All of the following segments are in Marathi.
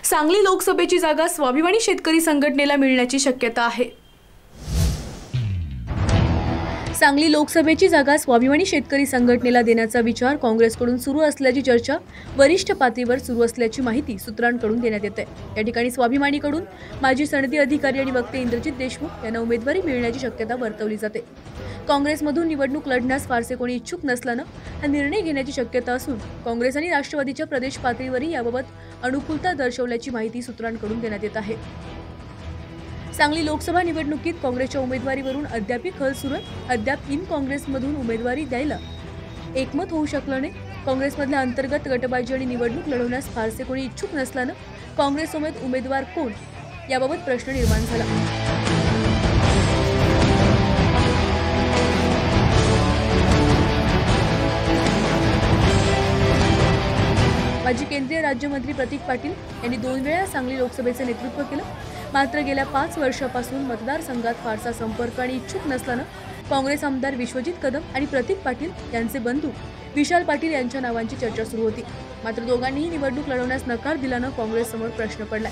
सांगली लोकसभेची जागा स्वाभिमानी शेतकरी संघटनेला मिळण्याची शक्यता आहे। सांगली लोकसभेची जागा स्वाभिमानी शेतकरी संघटनेला देण्याचा विचार काँग्रेसकडून सुरू असल्याची चर्चा वरिष्ठ पातळीवर सुरू असल्याची माहिती सूत्रांकडून देण्यात येते। या ठिकाणी स्वाभिमानीकडून माजी सनदी अधिकारी आणि वक्ते इंद्रजित देशमुख यांना उमेदवारी मिळण्याची शक्यता वर्तवली जाते। काँग्रेसमधून निवडणूक लढण्यास फारसे कोणी इच्छुक नसल्यानं हा निर्णय घेण्याची शक्यता असून काँग्रेस आणि राष्ट्रवादीच्या प्रदेश पातळीवरही याबाबत अनुकूलता दर्शवल्याची माहिती सूत्रांकडून देण्यात येत आहे। सांगली लोकसभा निवडणुकीत काँग्रेसच्या उमेदवारीवरून अद्याप खल सुरू आहे। अद्याप इन काँग्रेसमधून उमेदवारी द्यायला एकमत होऊ शकलं नाही। काँग्रेसमधल्या अंतर्गत गटबाजी आणि निवडणूक लढवण्यास फारसे कोणी इच्छुक नसल्यानं काँग्रेससोबत उमेदवार कोण याबाबत प्रश्न निर्माण झाला। माजी केंद्रीय राज्यमंत्री प्रतीक पाटील यांनी 2 वेळा सांगली लोकसभेचे नेतृत्व केलं। मात्र गेल्या 5 वर्षापासून मतदारसंघात फारसा संपर्क आणि इच्छुक नसल्यानं काँग्रेस आमदार विश्वजित कदम आणि प्रतीक पाटील यांचे बंधू विशाल पाटील यांच्या नावांची चर्चा सुरू होती। मात्र दोघांनीही निवडणूक लढवण्यास नकार दिल्यानं काँग्रेससमोर प्रश्न पडलाय।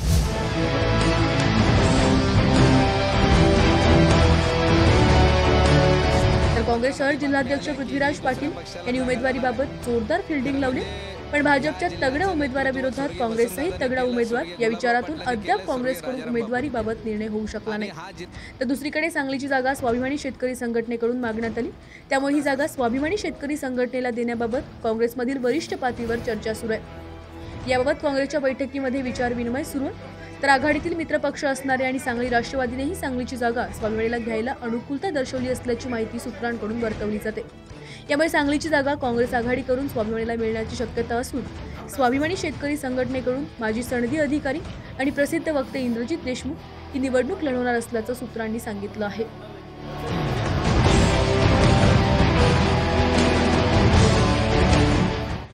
तर काँग्रेस शहर जिल्हाध्यक्ष पृथ्वीराज पाटील यांनी उमेदवारीबाबत जोरदार फिल्डिंग लावली, पण भाजपच्या तगड्या उमेदवाराविरोधात काँग्रेसचाही तगडा उमेदवार या विचारातून अद्याप काँग्रेसकडून उमेदवारीबाबत निर्णय होऊ शकला नाही। तर दुसरीकडे सांगलीची जागा स्वाभिमानी शेतकरी संघटनेकडून मागण्यात आली, त्यामुळे ही जागा स्वाभिमानी शेतकरी संघटनेला देण्याबाबत काँग्रेसमधील वरिष्ठ पातळीवर चर्चा सुरू आहे। याबाबत काँग्रेसच्या बैठकीमध्ये विचारविनिमय सुरू आहे। तर आघाडीतील मित्रपक्ष असणारे आणि सांगली राष्ट्रवादीनेही सांगलीची जागा स्वाभिमानीला घ्यायला अनुकूलता दर्शवली असल्याची माहिती सूत्रांकडून वर्तवली जाते। यामुळे सांगलीची जागा काँग्रेस आघाडी करून स्वाभिमानीला मिळण्याची शक्यता असून स्वाभिमानी शेतकरी संघटनेकडून माजी सनदी अधिकारी आणि प्रसिद्ध वक्ते इंद्रजित देशमुख ही निवडणूक लढवणार असल्याचं सूत्रांनी सांगितलं आहे।